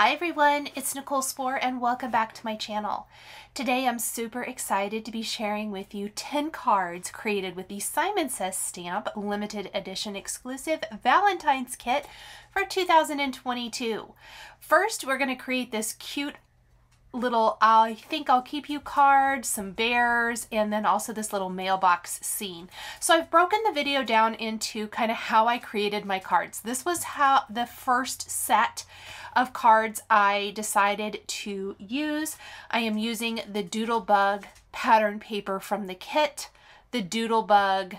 Hi everyone, it's Nichol Spohr and welcome back to my channel. Today I'm super excited to be sharing with you 10 cards created with the Simon Says stamp limited edition exclusive Valentine's kit for 2022. First, we're going to create this cute little I think I'll keep you card, some bears, and then also this little mailbox scene. So I've broken the video down into kind of how I created my cards. This was how the first set of cards I decided to use. I am using the Doodlebug pattern paper from the kit, the Doodlebug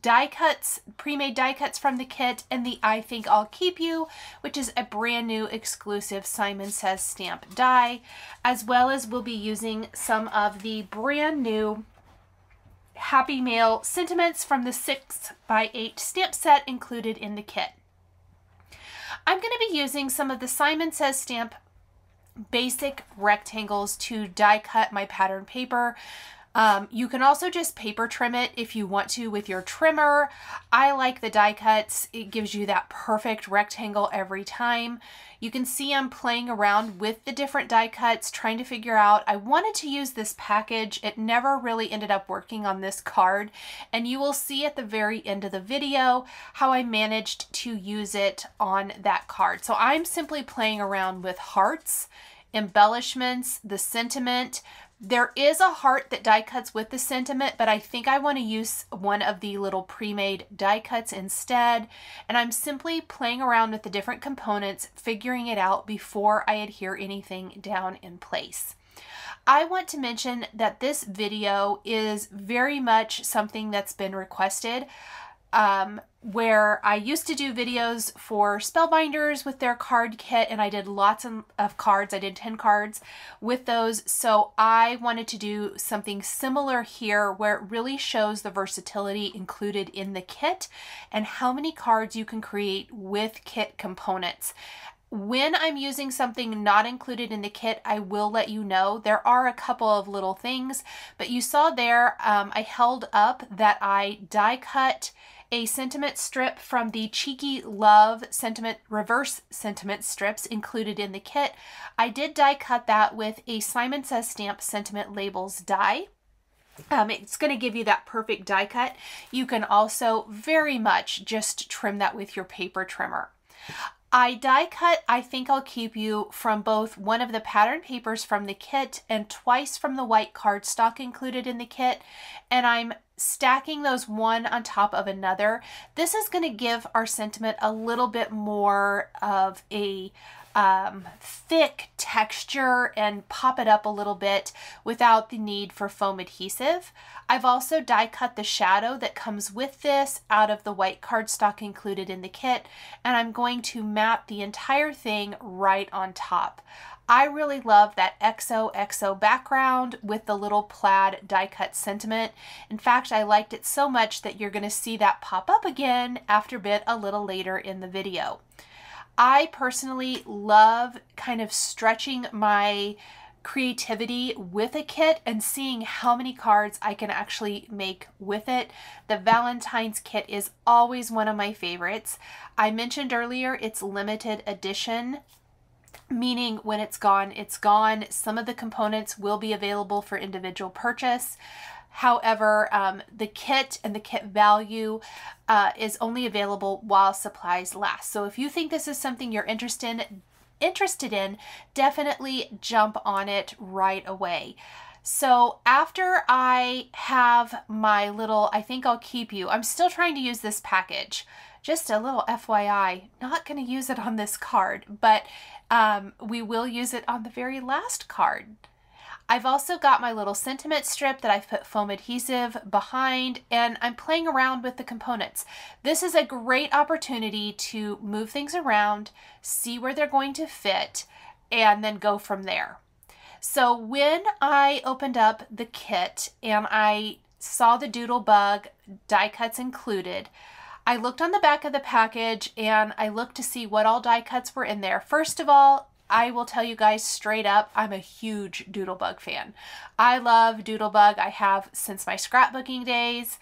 die cuts, pre-made die cuts from the kit, and the I Think I'll Keep You, which is a brand new exclusive Simon Says stamp die, as well as we'll be using some of the brand new Happy Mail sentiments from the 6x8 stamp set included in the kit. I'm going to be using some of the Simon Says stamp basic rectangles to die cut my pattern paper. You can also just paper trim it if you want to with your trimmer. I like the die cuts. It gives you that perfect rectangle every time. You can see I'm playing around with the different die cuts, trying to figure out, I wanted to use this package. It never really ended up working on this card, and you will see at the very end of the video how I managed to use it on that card. So I'm simply playing around with hearts, embellishments, the sentiment. There is a heart that die cuts with the sentiment, but I think I want to use one of the little pre-made die cuts instead. And I'm simply playing around with the different components, figuring it out before I adhere anything down in place. I want to mention that this video is very much something that's been requested. Where I used to do videos for spellbinders with their card kit, and I did lots of cards. I did 10 cards with those. So I wanted to do something similar here where it really shows the versatility included in the kit and how many cards you can create with kit components. When I'm using something not included in the kit, I will let you know. There are a couple of little things, but you saw there, I held up that I die cut a sentiment strip from the Cheeky Love sentiment reverse sentiment strips included in the kit. I did die cut that with a Simon Says stamp sentiment labels die. It's going to give you that perfect die cut. You can also very much just trim that with your paper trimmer. I die cut I Think I'll Keep You from both one of the pattern papers from the kit and twice from the white cardstock included in the kit, and I'm stacking those one on top of another. This is going to give our sentiment a little bit more of a thick texture and pop it up a little bit without the need for foam adhesive. I've also die cut the shadow that comes with this out of the white cardstock included in the kit, and I'm going to map the entire thing right on top. I really love that XOXO background with the little plaid die cut sentiment. In fact, I liked it so much that you're going to see that pop up again after a bit a little later in the video. I personally love kind of stretching my creativity with a kit and seeing how many cards I can actually make with it. The Valentine's kit is always one of my favorites. I mentioned earlier it's limited edition, meaning when it's gone, it's gone. Some of the components will be available for individual purchase. However, the kit and the kit value is only available while supplies last. So if you think this is something you're interested in, definitely jump on it right away. So after I have my little I Think I'll Keep You, I'm still trying to use this package. Just a little FYI, not going to use it on this card, but we will use it on the very last card. I've also got my little sentiment strip that I've put foam adhesive behind, and I'm playing around with the components. This is a great opportunity to move things around, see where they're going to fit, and then go from there. So when I opened up the kit and I saw the Doodlebug die cuts included, I looked on the back of the package and I looked to see what all die cuts were in there. First of all, I will tell you guys straight up, I'm a huge Doodlebug fan. I love Doodlebug. I have since my scrapbooking days.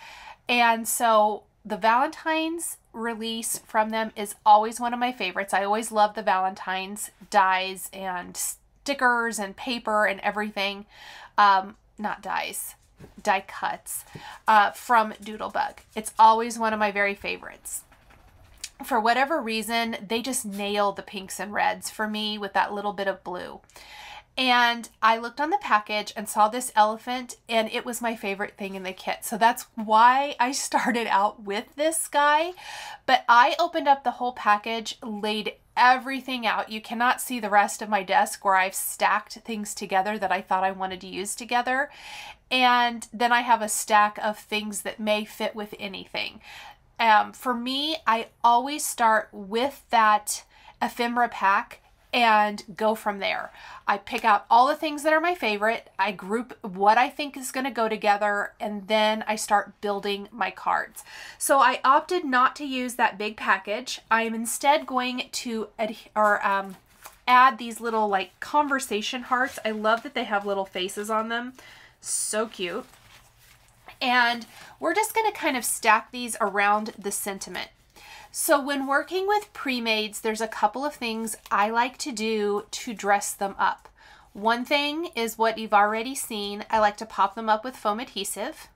And so the Valentine's release from them is always one of my favorites. I always love the Valentine's dies and stickers and paper and everything. Not dies, die cuts from Doodlebug. It's always one of my very favorites. For whatever reason, they just nail the pinks and reds for me with that little bit of blue. And I looked on the package and saw this elephant, and it was my favorite thing in the kit. So that's why I started out with this guy. But I opened up the whole package, laid everything out. You cannot see the rest of my desk where I've stacked things together that I thought I wanted to use together. And then I have a stack of things that may fit with anything. For me, I always start with that ephemera pack and go from there. I pick out all the things that are my favorite, I group what I think is going to go together, and then I start building my cards. So I opted not to use that big package. I am instead going to add these little like conversation hearts. I love that they have little faces on them. So cute. And we're just going to kind of stack these around the sentiment. So when working with pre-mades, there's a couple of things I like to do to dress them up. One thing is what you've already seen. I like to pop them up with foam adhesive.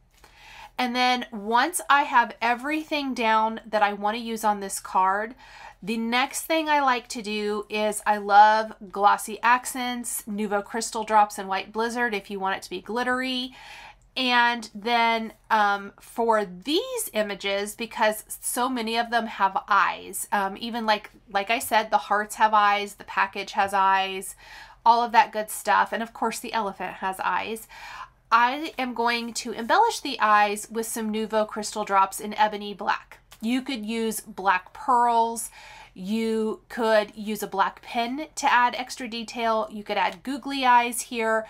And then once I have everything down that I want to use on this card, the next thing I like to do is I love Glossy Accents, Nouveau Crystal Drops, and White Blizzard if you want it to be glittery. And then for these images, because so many of them have eyes, even like I said, the hearts have eyes, the package has eyes, all of that good stuff. And of course the elephant has eyes. I am going to embellish the eyes with some Nouveau Crystal Drops in Ebony Black. You could use black pearls. You could use a black pen to add extra detail. You could add googly eyes here.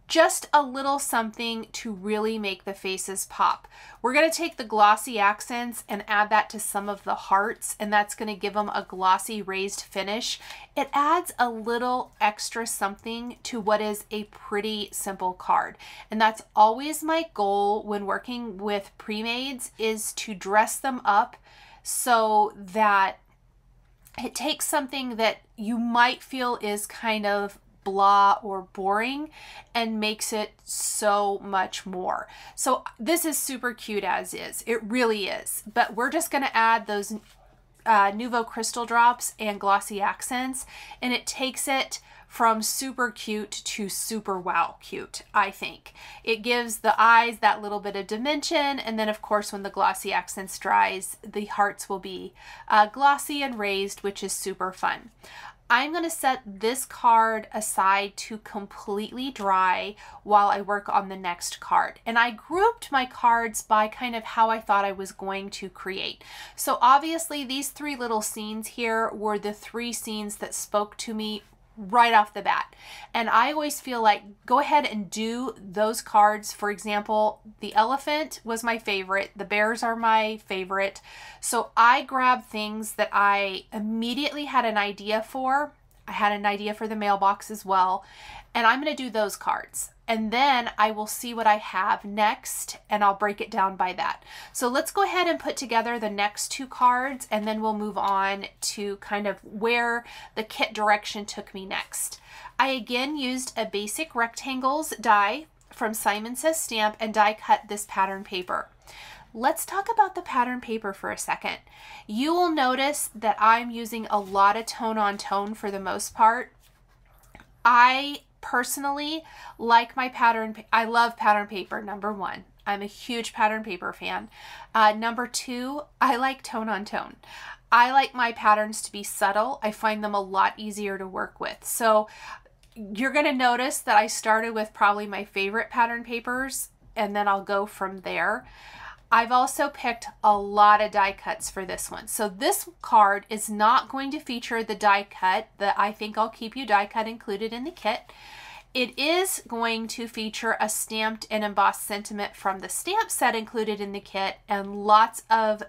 Just a little something to really make the faces pop. We're going to take the Glossy Accents and add that to some of the hearts, and that's going to give them a glossy raised finish. It adds a little extra something to what is a pretty simple card. And that's always my goal when working with pre-mades, is to dress them up so that it takes something that you might feel is kind of blah or boring and makes it so much more. So this is super cute as is. It really is. But we're just going to add those Nouveau Crystal Drops and Glossy Accents, and it takes it from super cute to super wow cute, I think. It gives the eyes that little bit of dimension, and then of course when the Glossy Accents dries, the hearts will be glossy and raised, which is super fun. I'm going to set this card aside to completely dry while I work on the next card. And I grouped my cards by kind of how I thought I was going to create. So obviously these three little scenes here were the three scenes that spoke to me right off the bat. And I always feel like go ahead and do those cards. For example, the elephant was my favorite. The bears are my favorite. So I grabbed things that I immediately had an idea for. I had an idea for the mailbox as well. And I'm going to do those cards. And then I will see what I have next, and I'll break it down by that. So let's go ahead and put together the next two cards, and then we'll move on to kind of where the kit direction took me next. I again used a basic rectangles die from Simon Says Stamp and die cut this pattern paper. Let's talk about the pattern paper for a second. You will notice that I'm using a lot of tone on tone for the most part. I personally like my pattern. I love pattern paper, number one. I'm a huge pattern paper fan. Number two, I like tone on tone. I like my patterns to be subtle. I find them a lot easier to work with. So you're going to notice that I started with probably my favorite pattern papers, and then I'll go from there. I've also picked a lot of die cuts for this one. So this card is not going to feature the die cut that I think I'll keep you die cut included in the kit. It is going to feature a stamped and embossed sentiment from the stamp set included in the kit, and lots of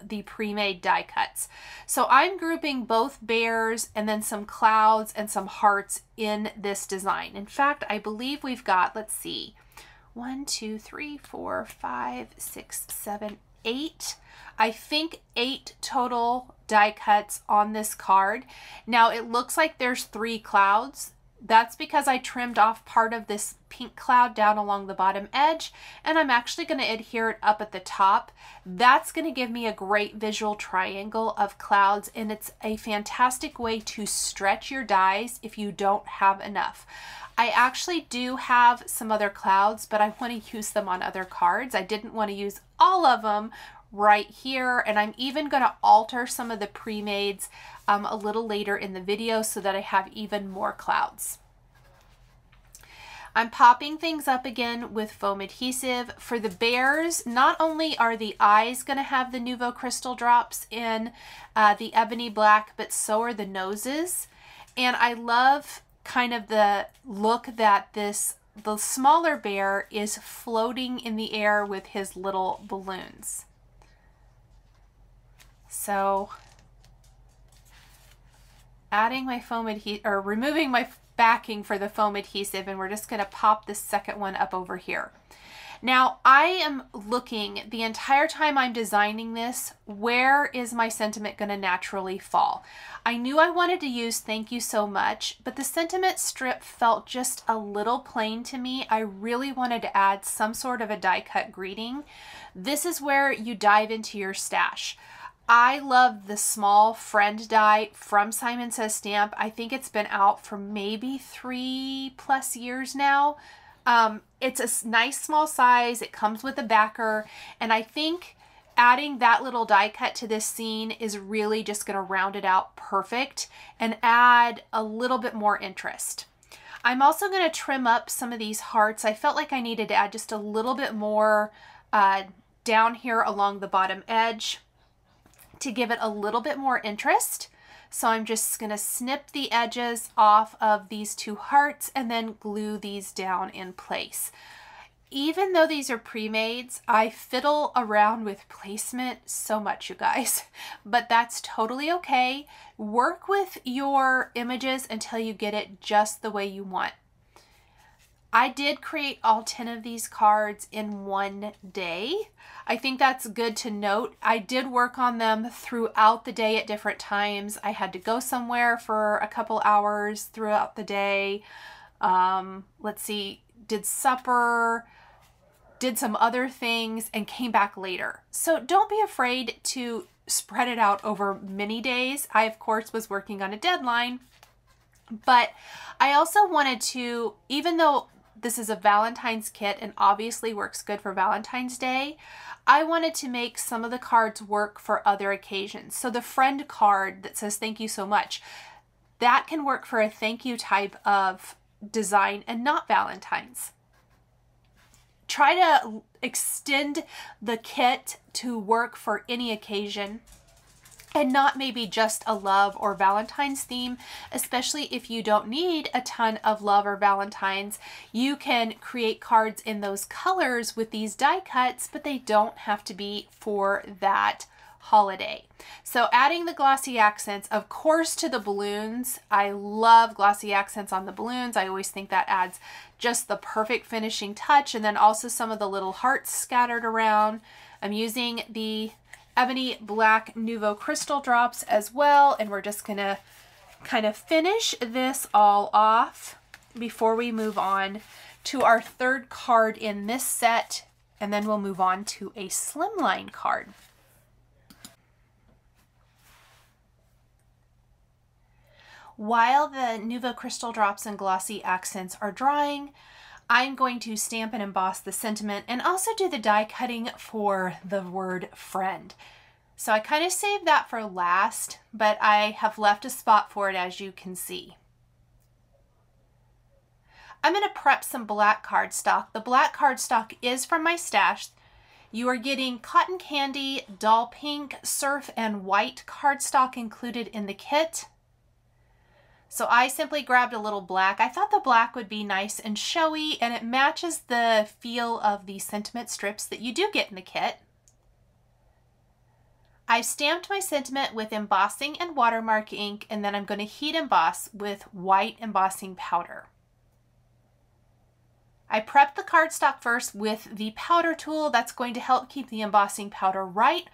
the pre-made die cuts. So I'm grouping both bears and then some clouds and some hearts in this design. In fact, I believe we've got, let's see, 1, 2, 3, 4, 5, 6, 7, I think 8 total die cuts on this card. Now it looks like there's 3 clouds. That's because I trimmed off part of this pink cloud down along the bottom edge, and I'm actually going to adhere it up at the top. That's going to give me a great visual triangle of clouds, and it's a fantastic way to stretch your dies if you don't have enough. I actually do have some other clouds, but I want to use them on other cards. I didn't want to use all of them right here, and I'm even going to alter some of the pre-mades a little later in the video so that I have even more clouds. I'm popping things up again with foam adhesive. For the bears, not only are the eyes going to have the Nouveau Crystal drops in the ebony black, but so are the noses. And I love kind of the look that the smaller bear is floating in the air with his little balloons. So adding my foam adhesive, or removing my backing for the foam adhesive, and we're just going to pop this second one up over here. Now I am looking the entire time I'm designing this, where is my sentiment going to naturally fall? I knew I wanted to use thank you so much, but the sentiment strip felt just a little plain to me. I really wanted to add some sort of a die cut greeting. This is where you dive into your stash. I love the small friend die from Simon Says Stamp. I think it's been out for maybe 3+ years now. It's a nice small size. It comes with a backer, and I think adding that little die cut to this scene is really just going to round it out perfect and add a little bit more interest. I'm also going to trim up some of these hearts. I felt like I needed to add just a little bit more down here along the bottom edge to give it a little bit more interest. So I'm just going to snip the edges off of these 2 hearts and then glue these down in place. Even though these are pre-mades, I fiddle around with placement so much, you guys, but that's totally okay. Work with your images until you get it just the way you want. I did create all 10 of these cards in one day. I think that's good to note. I did work on them throughout the day at different times. I had to go somewhere for a couple hours throughout the day. Let's see, did supper, did some other things, and came back later. So don't be afraid to spread it out over many days. I, of course, was working on a deadline, but I also wanted to, even though this is a Valentine's kit and obviously works good for Valentine's Day, I wanted to make some of the cards work for other occasions. So the friend card that says thank you so much, that can work for a thank you type of design and not Valentine's. Try to extend the kit to work for any occasion and not maybe just a love or Valentine's theme, especially if you don't need a ton of love or Valentine's. You can create cards in those colors with these die cuts, but they don't have to be for that holiday. So adding the glossy accents, of course, to the balloons. I love glossy accents on the balloons. I always think that adds just the perfect finishing touch, and then also some of the little hearts scattered around. I'm using the ebony black Nouveau Crystal drops as well, and we're just gonna kind of finish this all off before we move on to our 3rd card in this set, and then we'll move on to a slimline card. While the Nouveau Crystal drops and glossy accents are drying, I'm going to stamp and emboss the sentiment and also do the die cutting for the word friend. So I kind of saved that for last, but I have left a spot for it, as you can see. I'm going to prep some black cardstock. The black cardstock is from my stash. You are getting cotton candy, doll pink, surf, and white cardstock included in the kit. So I simply grabbed a little black. I thought the black would be nice and showy, and it matches the feel of the sentiment strips that you do get in the kit. I've stamped my sentiment with embossing and watermark ink, and then I'm going to heat emboss with white embossing powder. I prepped the cardstock first with the powder tool. That's going to help keep the embossing powder right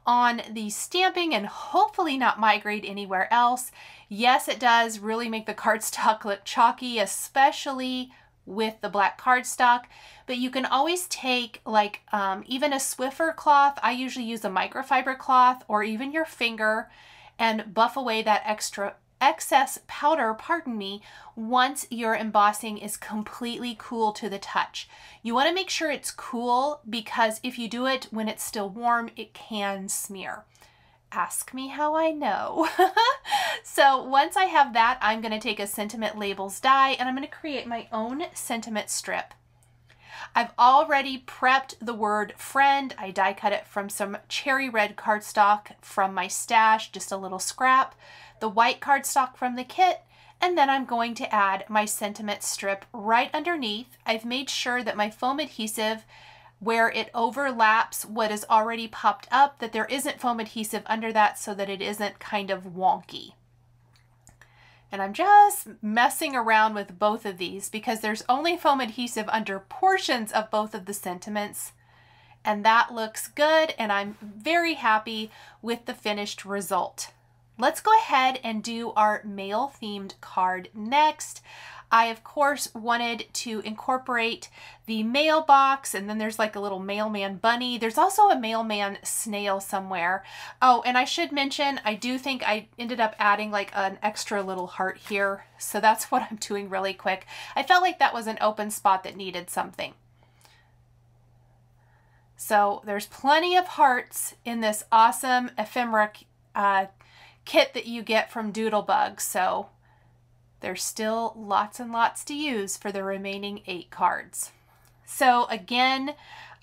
on the stamping and hopefully not migrate anywhere else. Yes, it does really make the cardstock look chalky, especially with the black cardstock, but you can always take like even a Swiffer cloth. I usually use a microfiber cloth or even your finger and buff away that excess powder, pardon me, once your embossing is completely cool to the touch. You want to make sure it's cool because if you do it when it's still warm, it can smear. Ask me how I know. So once I have that, I'm going to take a sentiment labels die and I'm going to create my own sentiment strip. I've already prepped the word friend. I die cut it from some cherry red cardstock from my stash, just a little scrap, the white cardstock from the kit, and then I'm going to add my sentiment strip right underneath. I've made sure that my foam adhesive, where it overlaps what is already popped up, that there isn't foam adhesive under that so that it isn't kind of wonky. And I'm just messing around with both of these because there's only foam adhesive under portions of both of the sentiments. And that looks good, and I'm very happy with the finished result. Let's go ahead and do our mail themed card next. I, of course, wanted to incorporate the mailbox, and then there's like a little mailman bunny. There's also a mailman snail somewhere. Oh, and I should mention, I do think I ended up adding like an extra little heart here. So that's what I'm doing really quick. I felt like that was an open spot that needed something. So there's plenty of hearts in this awesome ephemera kit that you get from Doodlebug. So there's still lots and lots to use for the remaining 8 cards. So again,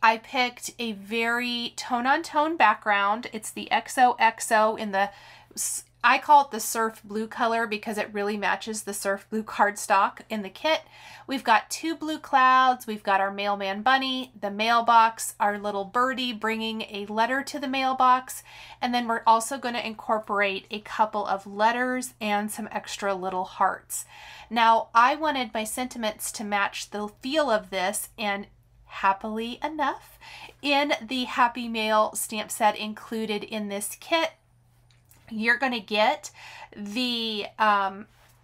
I picked a very tone-on-tone background. It's the XOXO in the, I call it the surf blue color because it really matches the surf blue cardstock in the kit. We've got 2 blue clouds. We've got our mailman bunny, the mailbox, our little birdie bringing a letter to the mailbox. And then we're also going to incorporate a couple of letters and some extra little hearts. Now, I wanted my sentiments to match the feel of this, and happily enough, in the Happy Mail stamp set included in this kit, you're going to get the,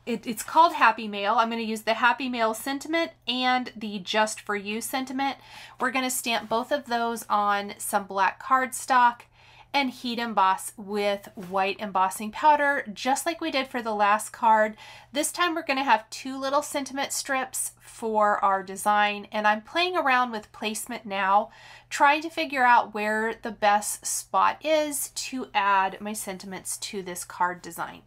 it's called Happy Mail. I'm going to use the Happy Mail sentiment and the Just For You sentiment. We're going to stamp both of those on some black cardstock and heat emboss with white embossing powder, just like we did for the last card. This time we're going to have 2 little sentiment strips for our design, and I'm playing around with placement now, trying to figure out where the best spot is to add my sentiments to this card design.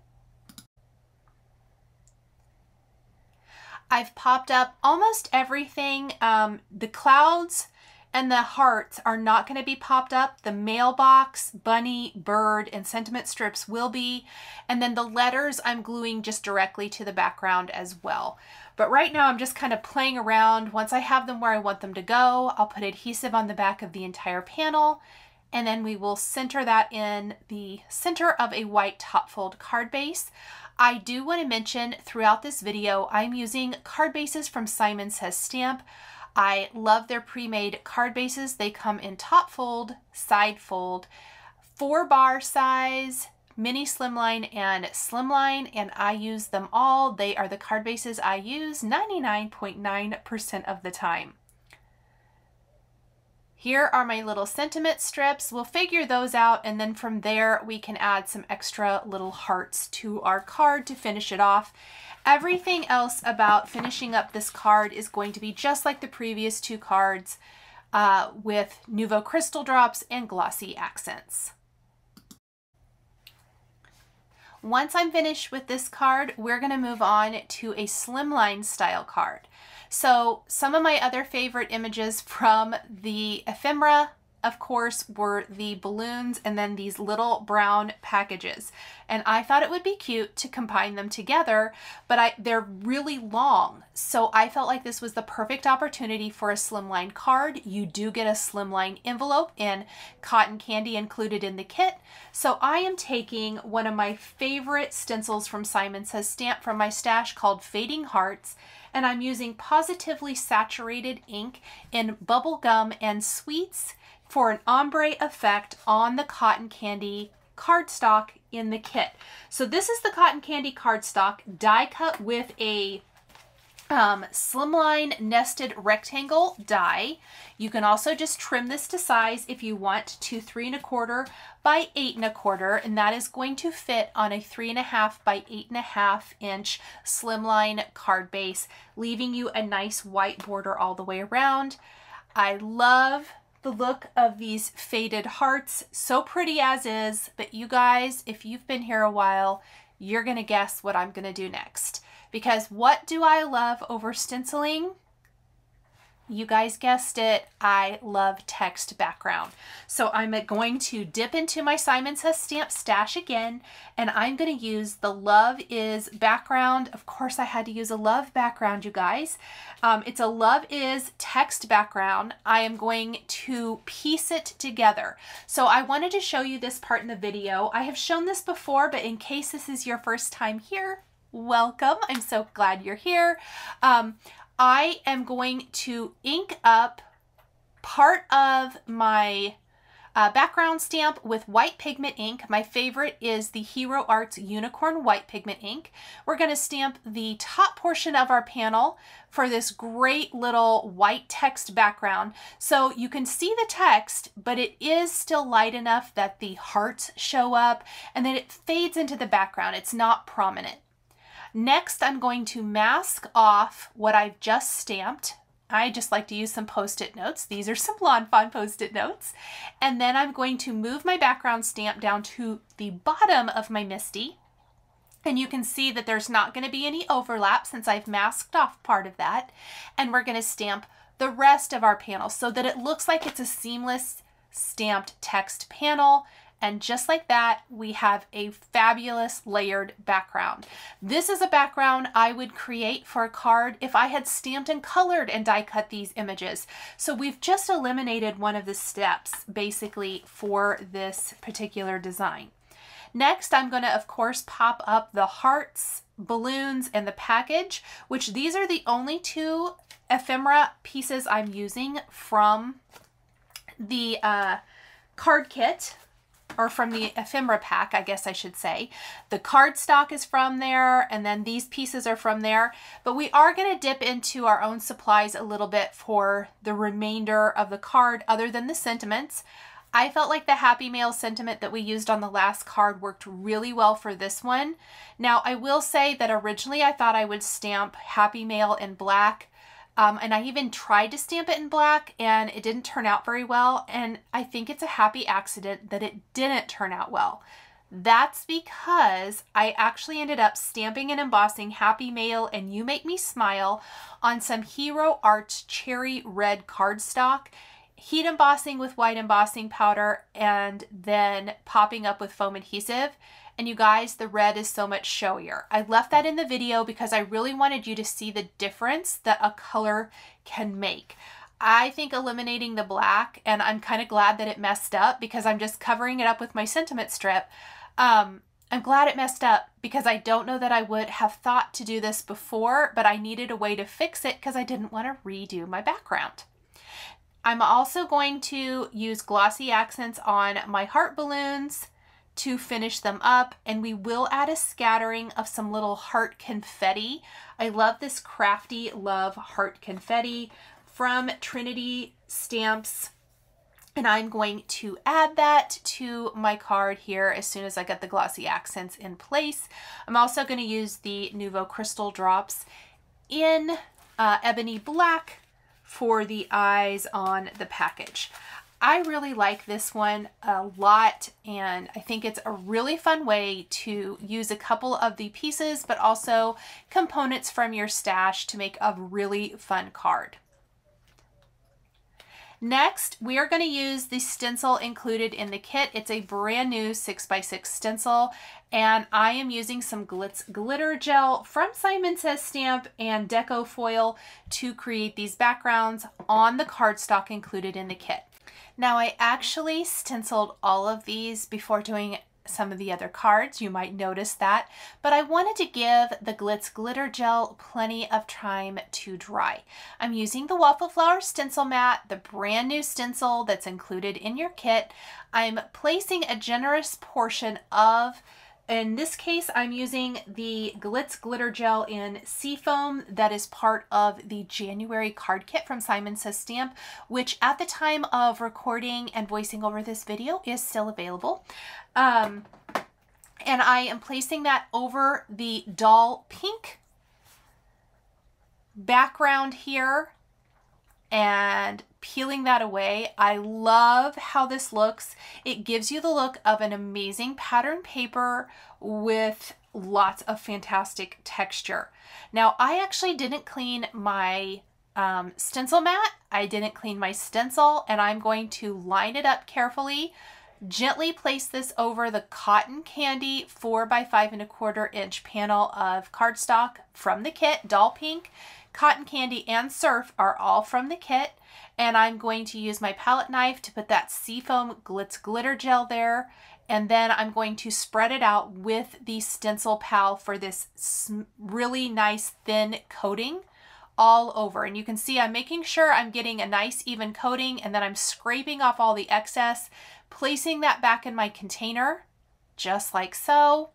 I've popped up almost everything. The clouds and the hearts are not going to be popped up. The mailbox, bunny, bird, and sentiment strips will be. And then the letters I'm gluing just directly to the background as well. But right now I'm just kind of playing around. Once I have them where I want them to go, I'll put adhesive on the back of the entire panel. And then we will center that in the center of a white top fold card base. I do want to mention throughout this video, I'm using card bases from Simon Says Stamp. I love their pre-made card bases. They come in top fold, side fold, 4-bar size, mini slimline, and slimline, and I use them all. They are the card bases I use 99.9% of the time. Here are my little sentiment strips. We'll figure those out, and then from there we can add some extra little hearts to our card to finish it off. Everything else about finishing up this card is going to be just like the previous 2 cards with Nouveau Crystal Drops and Glossy Accents. Once I'm finished with this card, we're going to move on to a slimline style card. So some of my other favorite images from the ephemera of course, were the balloons and then these little brown packages. And I thought it would be cute to combine them together, but they're really long. So I felt like this was the perfect opportunity for a slimline card. You do get a slimline envelope and cotton candy included in the kit. So I am taking one of my favorite stencils from Simon Says Stamp from my stash called Fading Hearts, and I'm using positively saturated ink in bubblegum and sweets for an ombre effect on the cotton candy cardstock in the kit. So this is the cotton candy cardstock die cut with a slimline nested rectangle die. You can also just trim this to size if you want to 3 1/4 by 8 1/4, and that is going to fit on a 3 1/2 by 8 1/2 inch slimline card base, leaving you a nice white border all the way around. I love the look of these faded hearts, so pretty as is, but you guys, if you've been here a while, you're gonna guess what I'm gonna do next. Because what do I love over stenciling? You guys guessed it, I love text background. So I'm going to dip into my Simon Says Stamp stash again, and I'm going to use the Love Is background. Of course, I had to use a love background, you guys. It's a Love Is text background. I am going to piece it together. So I wanted to show you this part in the video. I have shown this before, but in case this is your first time here, welcome. I'm so glad you're here. I am going to ink up part of my background stamp with white pigment ink. My favorite is the Hero Arts Unicorn White Pigment ink. We're going to stamp the top portion of our panel for this great little white text background. So you can see the text, but it is still light enough that the hearts show up and then it fades into the background. It's not prominent. Next, I'm going to mask off what I've just stamped. I just like to use some Post-it notes. These are some Lawn Fawn Post-it notes. And then I'm going to move my background stamp down to the bottom of my MISTI. And you can see that there's not going to be any overlap since I've masked off part of that. And we're going to stamp the rest of our panel so that it looks like it's a seamless stamped text panel. And just like that, we have a fabulous layered background. This is a background I would create for a card if I had stamped and colored and die cut these images. So we've just eliminated one of the steps basically for this particular design. Next, I'm going to, of course, pop up the hearts, balloons, and the package, which these are the only two ephemera pieces I'm using from the card kit. Or from the ephemera pack, I guess I should say. The cardstock is from there, and then these pieces are from there. But we are going to dip into our own supplies a little bit for the remainder of the card, other than the sentiments. I felt like the Happy Mail sentiment that we used on the last card worked really well for this one. Now, I will say that originally I thought I would stamp Happy Mail in black. And I even tried to stamp it in black and it didn't turn out very well. And I think it's a happy accident that it didn't turn out well. That's because I actually ended up stamping and embossing Happy Mail and You Make Me Smile on some Hero Arts Cherry Red cardstock, heat embossing with white embossing powder, and then popping up with foam adhesive. And you guys, the red is so much showier. I left that in the video because I really wanted you to see the difference that a color can make. I think eliminating the black, and I'm kind of glad that it messed up because I'm just covering it up with my sentiment strip. I'm glad it messed up because I don't know that I would have thought to do this before, but I needed a way to fix it because I didn't want to redo my background. I'm also going to use Glossy Accents on my heart balloons to finish them up, and we will add a scattering of some little heart confetti. I love this Crafty Love heart confetti from Trinity Stamps, and I'm going to add that to my card here as soon as I get the Glossy Accents in place. I'm also going to use the Nuvo Crystal Drops in Ebony Black for the eyes on the package. I really like this one a lot, and I think it's a really fun way to use a couple of the pieces, but also components from your stash to make a really fun card. Next, we are going to use the stencil included in the kit. It's a brand new 6x6 stencil, and I am using some Glitz glitter gel from Simon Says Stamp and deco foil to create these backgrounds on the cardstock included in the kit. Now, I actually stenciled all of these before doing some of the other cards. You might notice that, but I wanted to give the Glitz glitter gel plenty of time to dry. I'm using the Waffle Flower stencil mat, the brand new stencil that's included in your kit. I'm placing a generous portion of, in this case, I'm using the Glitz glitter gel in Seafoam that is part of the January card kit from Simon Says Stamp, which at the time of recording and voicing over this video is still available. And I am placing that over the doll pink background here and peeling that away. I love how this looks. It gives you the look of an amazing pattern paper with lots of fantastic texture. Now, I actually didn't clean my stencil mat. I didn't clean my stencil, and I'm going to line it up carefully. Gently place this over the cotton candy 4x5¼ inch panel of cardstock from the kit. Doll pink, cotton candy, and surf are all from the kit. And I'm going to use my palette knife to put that Seafoam Glitz glitter gel there. And then I'm going to spread it out with the stencil pal for this really nice thin coating all over. And you can see I'm making sure I'm getting a nice even coating, and then I'm scraping off all the excess, placing that back in my container, just like so.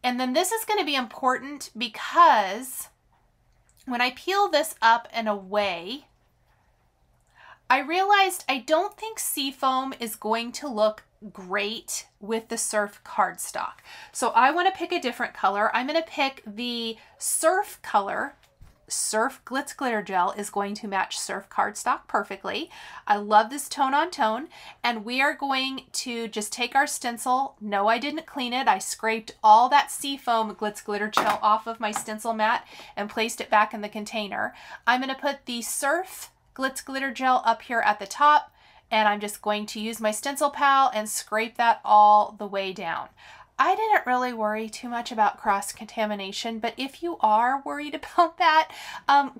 And then this is going to be important because when I peel this up and away, I realized I don't think Seafoam is going to look great with the surf cardstock. So I want to pick a different color. I'm going to pick the surf color. Surf Glitz glitter gel is going to match surf cardstock perfectly. I love this tone on tone, and we are going to just take our stencil. No, I didn't clean it. I scraped all that Seafoam Glitz glitter gel off of my stencil mat and placed it back in the container. I'm going to put the surf Glitz glitter gel up here at the top, and I'm just going to use my stencil pal and scrape that all the way down. I didn't really worry too much about cross-contamination, but if you are worried about that,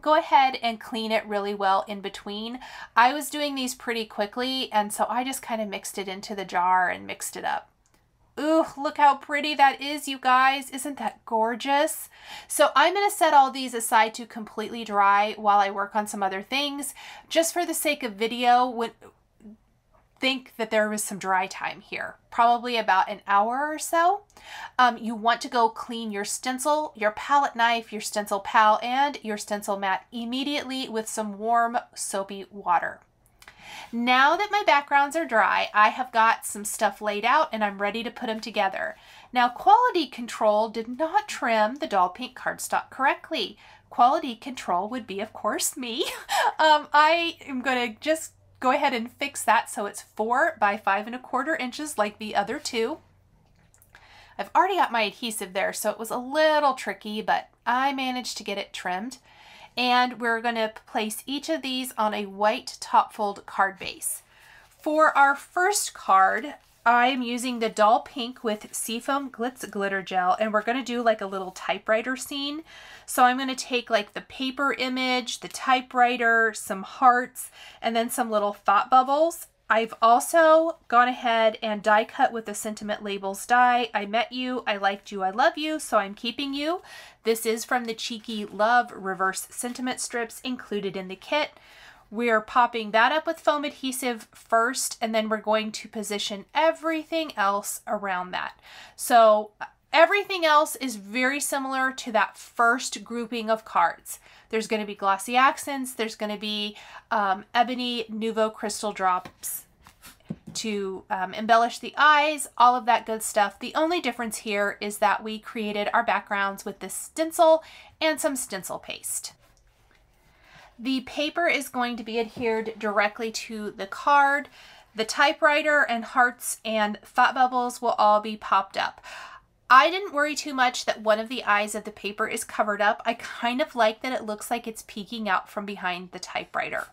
go ahead and clean it really well in between. I was doing these pretty quickly, and so I just kind of mixed it into the jar and mixed it up. Ooh, look how pretty that is, you guys. Isn't that gorgeous? So I'm going to set all these aside to completely dry while I work on some other things. Just for the sake of video, think that there was some dry time here, probably about an hour or so. You want to go clean your stencil, your palette knife, your stencil pal, and your stencil mat immediately with some warm soapy water. Now that my backgrounds are dry, I have got some stuff laid out and I'm ready to put them together. Now, quality control did not trim the doll pink cardstock correctly. Quality control would be, of course, me. I am going to just go ahead and fix that so it's 4x5¼ inches like the other two. I've already got my adhesive there, so it was a little tricky, but I managed to get it trimmed. And we're going to place each of these on a white top fold card base. For our first card, I'm using the doll pink with Seafoam Glitz glitter gel, and we're going to do like a little typewriter scene. So I'm going to take like the paper image, the typewriter, some hearts, and then some little thought bubbles. I've also gone ahead and die cut with the Sentiment Labels die. I met you, I liked you, I love you, so I'm keeping you. This is from the Cheeky Love reverse sentiment strips included in the kit. We're popping that up with foam adhesive first, and then we're going to position everything else around that. So everything else is very similar to that first grouping of cards. There's going to be Glossy Accents, there's going to be Ebony Nouveau Crystal Drops to embellish the eyes, all of that good stuff. The only difference here is that we created our backgrounds with this stencil and some stencil paste. The paper is going to be adhered directly to the card. The typewriter and hearts and thought bubbles will all be popped up. I didn't worry too much that one of the eyes of the paper is covered up. I kind of like that it looks like it's peeking out from behind the typewriter.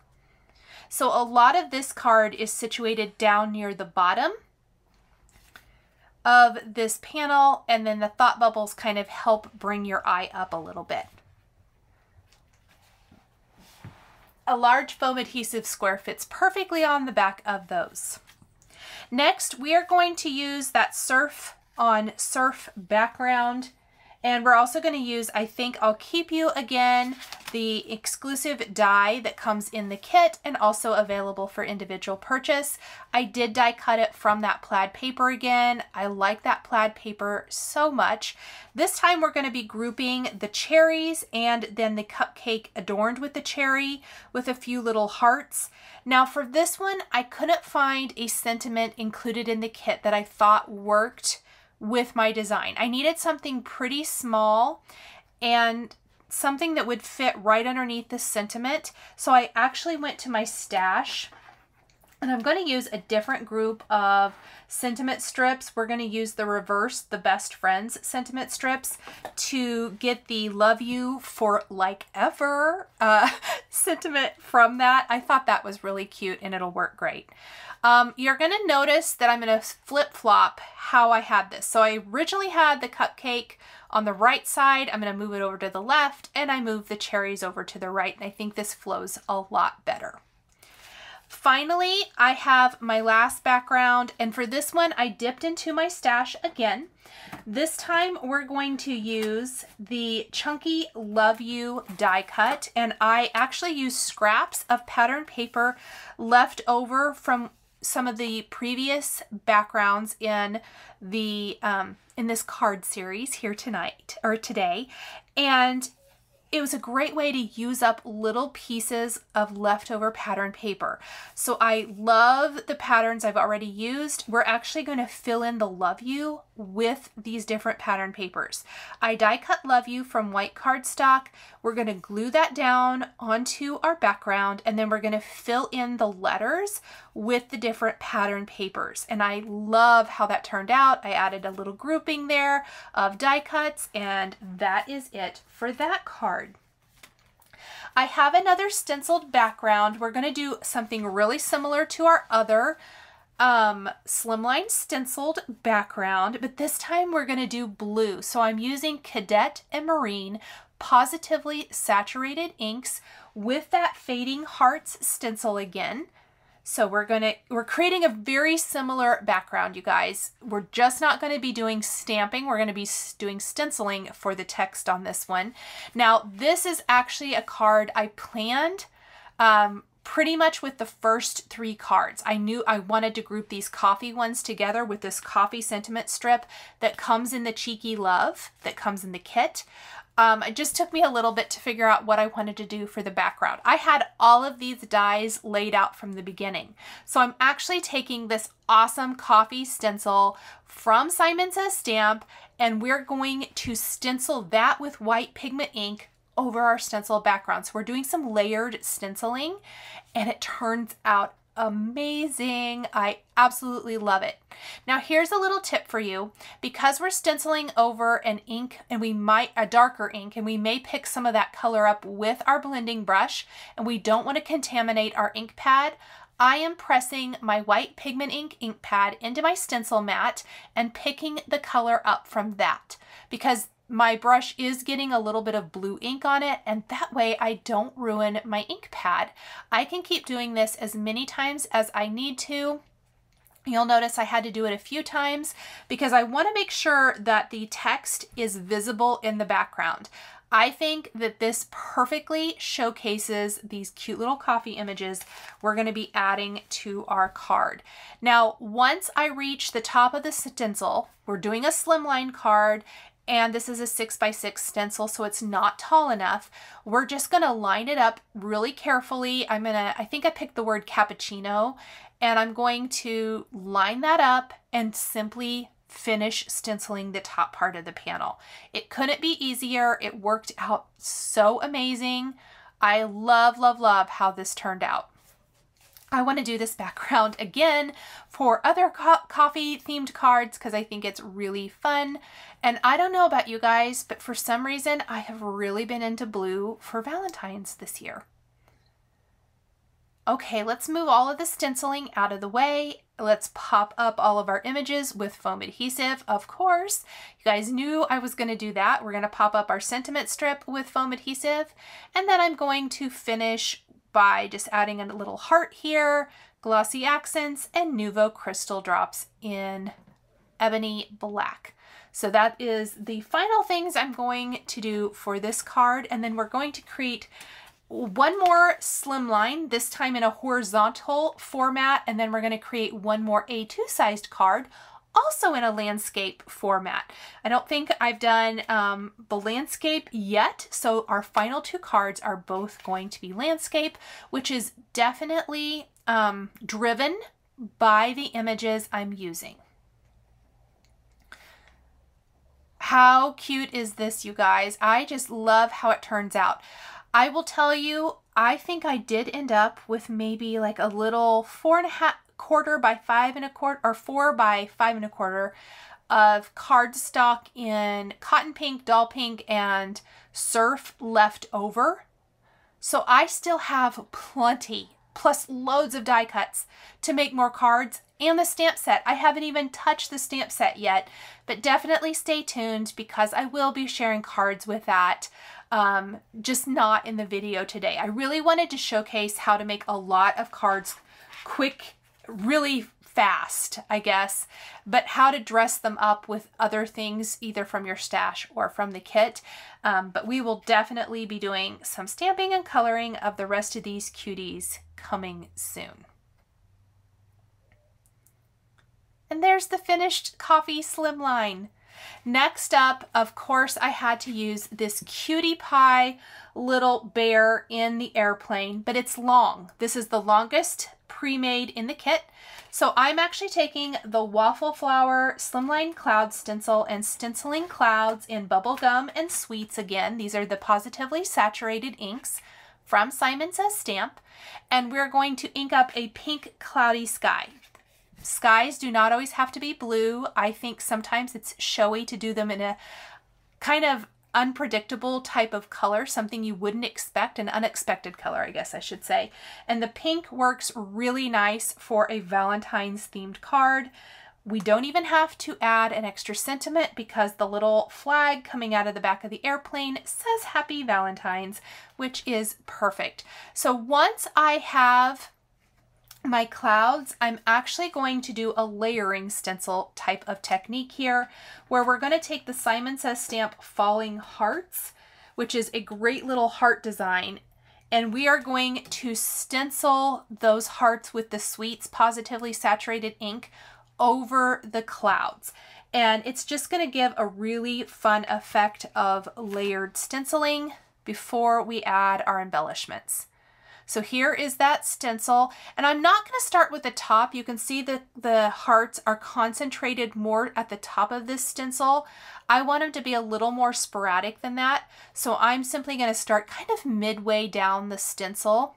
So a lot of this card is situated down near the bottom of this panel, and then the thought bubbles kind of help bring your eye up a little bit. A large foam adhesive square fits perfectly on the back of those. Next, we are going to use that surf on surf background, and we're also going to use, I think I'll keep you again, the exclusive die that comes in the kit and also available for individual purchase. I did die cut it from that plaid paper again. I like that plaid paper so much. This time we're going to be grouping the cherries and then the cupcake adorned with the cherry with a few little hearts. Now for this one, I couldn't find a sentiment included in the kit that I thought worked with my design. I needed something pretty small and something that would fit right underneath the sentiment. So I actually went to my stash, and I'm going to use a different group of sentiment strips. We're going to use the reverse, the best friends sentiment strips to get the love you for like ever sentiment from that. I thought that was really cute and it'll work great. You're going to notice that I'm going to flip-flop how I had this. So I originally had the cupcake on the right side. I'm going to move it over to the left, and I move the cherries over to the right, and I think this flows a lot better. Finally, I have my last background, and for this one, I dipped into my stash again. This time, we're going to use the Chunky Love You die cut, and I actually used scraps of pattern paper left over from some of the previous backgrounds in the in this card series here today, and it was a great way to use up little pieces of leftover pattern paper. So I love the patterns I've already used. We're actually going to fill in the Love You with these different pattern papers. I die cut Love You from white cardstock. We're going to glue that down onto our background, and then we're going to fill in the letters with the different pattern papers. And I love how that turned out. I added a little grouping there of die cuts, and that is it for that card. I have another stenciled background. We're going to do something really similar to our other Slimline stenciled background, but this time we're going to do blue. So I'm using Cadet and Marine positively saturated inks with that Fading Hearts stencil again. So we're creating a very similar background, you guys. We're just not going to be doing stamping. We're going to be doing stenciling for the text on this one. Now, this is actually a card I planned pretty much with the first 3 cards. I knew I wanted to group these coffee ones together with this coffee sentiment strip that comes in the Cheeky Love that comes in the kit. It just took me a little bit to figure out what I wanted to do for the background. I had all of these dies laid out from the beginning. So I'm actually taking this awesome coffee stencil from Simon Says Stamp, and we're going to stencil that with white pigment ink over our stencil background. So we're doing some layered stenciling, and it turns out amazing. I absolutely love it. Now here's a little tip for you. Because we're stenciling over an ink, and a darker ink, and we may pick some of that color up with our blending brush, and we don't want to contaminate our ink pad, I am pressing my white pigment ink pad into my stencil mat and picking the color up from that, because my brush is getting a little bit of blue ink on it, and that way I don't ruin my ink pad. I can keep doing this as many times as I need to. You'll notice I had to do it a few times because I want to make sure that the text is visible in the background. I think that this perfectly showcases these cute little coffee images we're going to be adding to our card. Now, once I reach the top of the stencil, we're doing a slimline card, and this is a 6x6 stencil, so it's not tall enough. We're just gonna line it up really carefully. I think I picked the word cappuccino, and I'm going to line that up and simply finish stenciling the top part of the panel. It couldn't be easier. It worked out so amazing. I love, love, love how this turned out. I want to do this background again for other coffee themed cards because I think it's really fun. And I don't know about you guys, but for some reason I have really been into blue for Valentine's this year. Okay, let's move all of the stenciling out of the way. Let's pop up all of our images with foam adhesive, of course. You guys knew I was going to do that. We're going to pop up our sentiment strip with foam adhesive, and then I'm going to finish by just adding a little heart here, Glossy Accents, and Nouveau Crystal Drops in Ebony Black. So that is the final things I'm going to do for this card, and then we're going to create one more slimline, this time in a horizontal format, and then we're going to create one more A2 sized card, also in a landscape format. I don't think I've done the landscape yet, so our final two cards are both going to be landscape, which is definitely driven by the images I'm using. How cute is this, you guys? I just love how it turns out. I will tell you, I think I did end up with maybe like a little 4.25 by 5.25 or 4 by 5.25 of cardstock in cotton pink, doll pink, and surf left over. So I still have plenty, plus loads of die cuts to make more cards, and the stamp set. I haven't even touched the stamp set yet, but definitely stay tuned because I will be sharing cards with that. Just not in the video today. I really wanted to showcase how to make a lot of cards quick, really fast, I guess, but how to dress them up with other things, either from your stash or from the kit. But we will definitely be doing some stamping and coloring of the rest of these cuties coming soon. And there's the finished coffee slimline. Next up, of course, I had to use this cutie pie little bear in the airplane, but it's long. This is the longest pre-made in the kit. So I'm actually taking the Waffle Flower Slimline Cloud Stencil and stenciling clouds in Bubblegum and Sweets again. These are the positively saturated inks from Simon Says Stamp. And we're going to ink up a pink cloudy sky. Skies do not always have to be blue. I think sometimes it's showy to do them in a kind of unpredictable type of color, something you wouldn't expect, an unexpected color, I guess I should say. And the pink works really nice for a Valentine's themed card. We don't even have to add an extra sentiment because the little flag coming out of the back of the airplane says Happy Valentine's, which is perfect. So once I have my clouds, I'm actually going to do a layering stencil type of technique here, where we're going to take the Simon Says Stamp Falling Hearts, which is a great little heart design, and we are going to stencil those hearts with the Sweets Positively Saturated ink over the clouds. And it's just going to give a really fun effect of layered stenciling before we add our embellishments. So here is that stencil, and I'm not going to start with the top. You can see that the hearts are concentrated more at the top of this stencil. I want them to be a little more sporadic than that, so I'm simply going to start kind of midway down the stencil.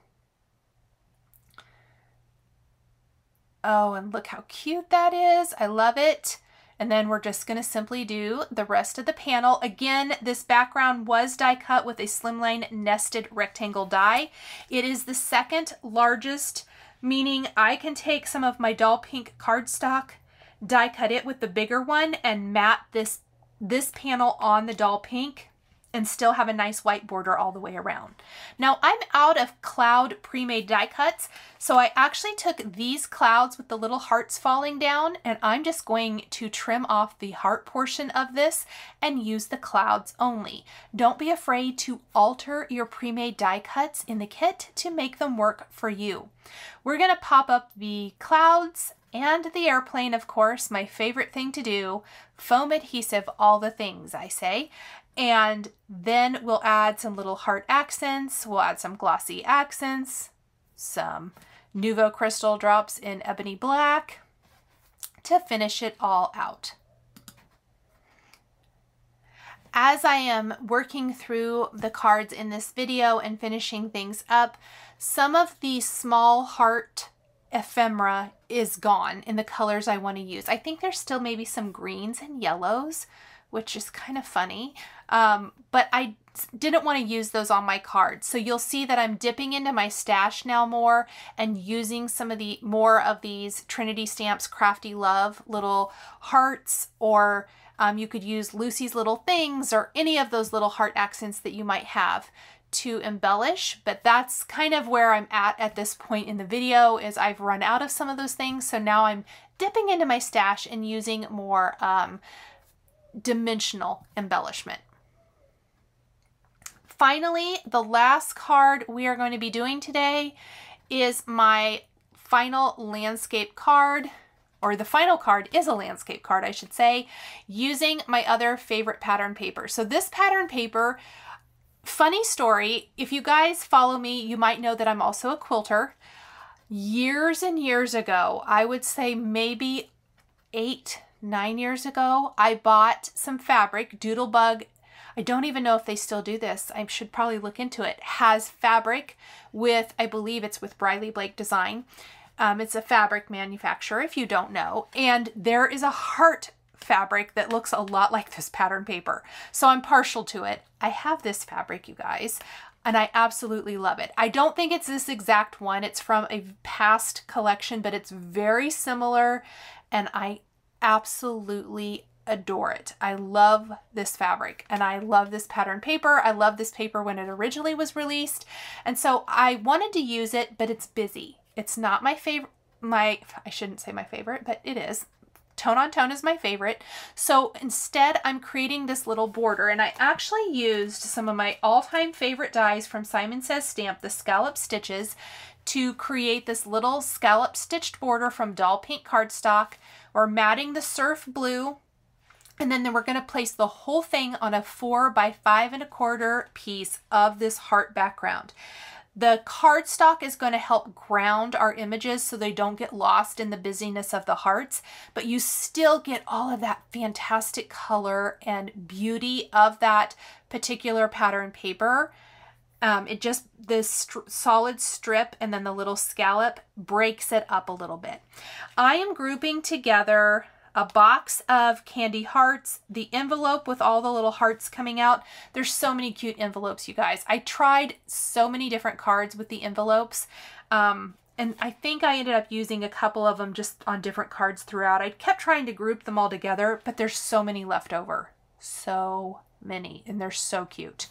Oh, and look how cute that is. I love it. And then we're just going to simply do the rest of the panel. Again, this background was die cut with a Slimline nested rectangle die. It is the second largest, meaning I can take some of my doll pink cardstock, die cut it with the bigger one, and mat this panel on the doll pink and still have a nice white border all the way around. Now I'm out of cloud pre-made die cuts, so I actually took these clouds with the little hearts falling down, and I'm just going to trim off the heart portion of this and use the clouds only. Don't be afraid to alter your pre-made die cuts in the kit to make them work for you. We're going to pop up the clouds and the airplane, of course, my favorite thing to do, foam adhesive all the things, I say. And then we'll add some little heart accents, we'll add some glossy accents, some Nouveau Crystal Drops in Ebony Black to finish it all out. As I am working through the cards in this video and finishing things up, some of the small heart ephemera is gone in the colors I want to use. I think there's still maybe some greens and yellows, which is kind of funny. But I didn't want to use those on my cards. So you'll see that I'm dipping into my stash now more and using some of the more of these Trinity Stamps Crafty Love little hearts, or you could use Lucy's Little Things or any of those little heart accents that you might have to embellish. But that's kind of where I'm at this point in the video, is I've run out of some of those things. So now I'm dipping into my stash and using more dimensional embellishment. Finally, the last card we are going to be doing today is my final landscape card, or the final card is a landscape card, I should say, using my other favorite pattern paper. So this pattern paper, funny story, if you guys follow me, you might know that I'm also a quilter. Years and years ago, I would say maybe 8, 9 years ago, I bought some fabric. Doodlebug, I don't even know if they still do this. I should probably look into it. Has fabric with, I believe it's with Briley Blake Design. It's a fabric manufacturer, if you don't know. And there is a heart fabric that looks a lot like this pattern paper. So I'm partial to it. I have this fabric, you guys, and I absolutely love it. I don't think it's this exact one. It's from a past collection, but it's very similar, and I absolutely adore it. I love this fabric and I love this pattern paper. I love this paper when it originally was released. And so I wanted to use it, but it's busy. It's not my favorite, I shouldn't say my favorite, but it is. Tone on Tone is my favorite. So instead I'm creating this little border, and I actually used some of my all-time favorite dies from Simon Says Stamp, the scallop stitches, to create this little scallop stitched border from doll pink cardstock. We're matting the surf blue, and then we're going to place the whole thing on a 4 by 5 1/4 piece of this heart background. The cardstock is going to help ground our images so they don't get lost in the busyness of the hearts, but you still get all of that fantastic color and beauty of that particular pattern paper. It just, this solid strip and then the little scallop breaks it up a little bit. I am grouping together a box of candy hearts, the envelope with all the little hearts coming out. There's so many cute envelopes, you guys. I tried so many different cards with the envelopes, and I think I ended up using a couple of them just on different cards throughout. I kept trying to group them all together, but there's so many left over. So many, and they're so cute.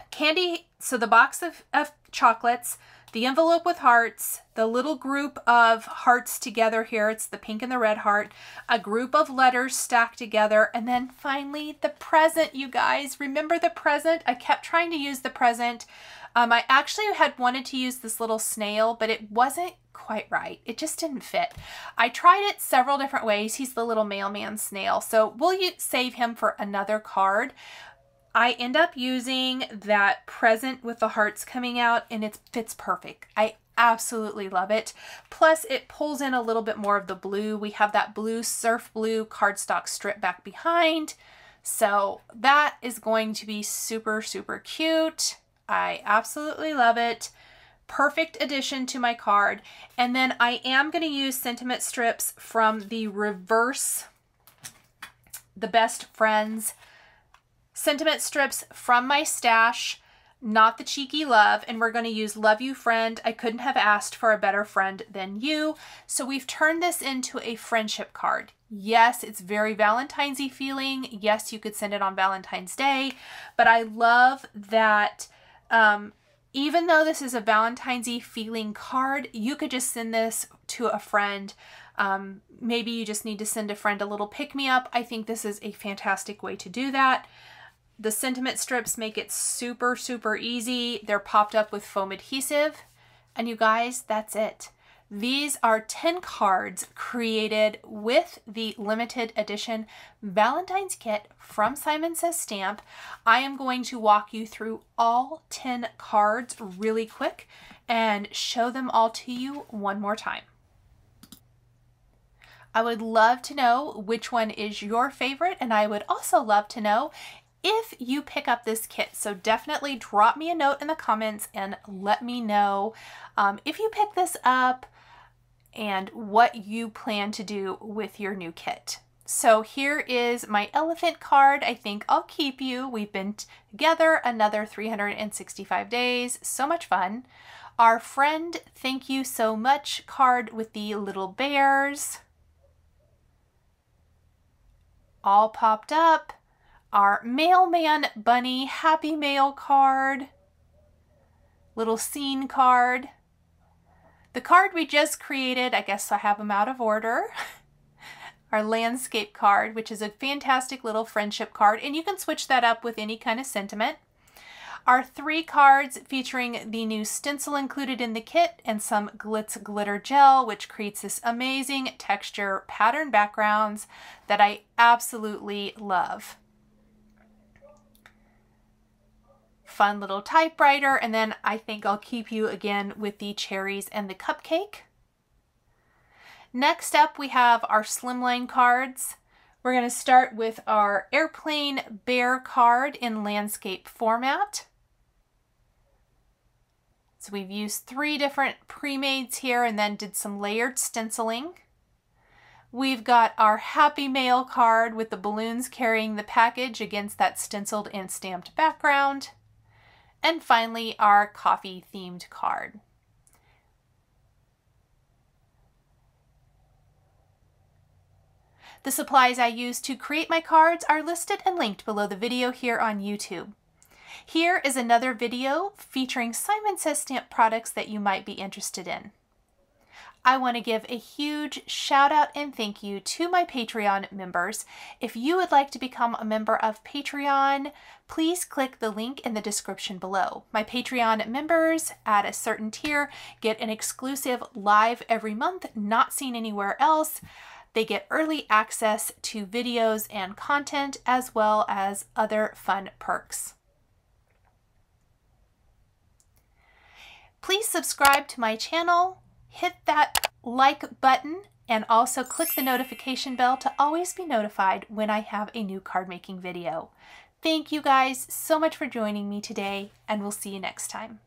Candy, so the box of chocolates, the envelope with hearts, the little group of hearts together here, it's the pink and the red heart, a group of letters stacked together, and then finally the present, you guys. Remember the present? I kept trying to use the present. I actually had wanted to use this little snail, but it wasn't quite right. It just didn't fit. I tried it several different ways. He's the little mailman snail, so we'll save him for another card. I end up using that present with the hearts coming out, and it fits perfect. I absolutely love it. Plus it pulls in a little bit more of the blue. We have that blue surf blue cardstock strip back behind. So that is going to be super, super cute. I absolutely love it. Perfect addition to my card. And then I am going to use sentiment strips from the reverse, the Best Friends sentiment strips from my stash, not the Cheeky Love, and we're going to use Love You Friend. I couldn't have asked for a better friend than you. So we've turned this into a friendship card. Yes, it's very Valentine's-y feeling. Yes, you could send it on Valentine's Day, but I love that even though this is a Valentine's-y feeling card, you could just send this to a friend. Maybe you just need to send a friend a little pick-me-up. I think this is a fantastic way to do that. The sentiment strips make it super, super easy. They're popped up with foam adhesive. And you guys, that's it. These are 10 cards created with the limited edition Valentine's kit from Simon Says Stamp. I am going to walk you through all 10 cards really quick and show them all to you one more time. I would love to know which one is your favorite, and I would also love to know if you pick up this kit. So definitely drop me a note in the comments and let me know if you pick this up and what you plan to do with your new kit. So here is my elephant card. I think I'll keep you. We've been together another 365 days. So much fun. Our friend, thank you so much card with the little bears. All popped up. Our mailman bunny happy mail card. Little scene card. The card we just created, I guess I have them out of order. Our landscape card, which is a fantastic little friendship card, and you can switch that up with any kind of sentiment. Our 3 cards featuring the new stencil included in the kit and some glitz glitter gel, which creates this amazing texture pattern backgrounds that I absolutely love. Fun little typewriter, and then I think I'll keep you again with the cherries and the cupcake. Next up, we have our Slimline cards. We're going to start with our airplane bear card in landscape format. So we've used 3 different pre-mades here and then did some layered stenciling. We've got our happy mail card with the balloons carrying the package against that stenciled and stamped background. And finally, our coffee themed card. The supplies I used to create my cards are listed and linked below the video here on YouTube. Here is another video featuring Simon Says Stamp products that you might be interested in. I want to give a huge shout out and thank you to my Patreon members. If you would like to become a member of Patreon, please click the link in the description below. My Patreon members at a certain tier get an exclusive live every month, not seen anywhere else. They get early access to videos and content as well as other fun perks. Please subscribe to my channel, hit that like button, and also click the notification bell to always be notified when I have a new card making video. Thank you guys so much for joining me today, and we'll see you next time.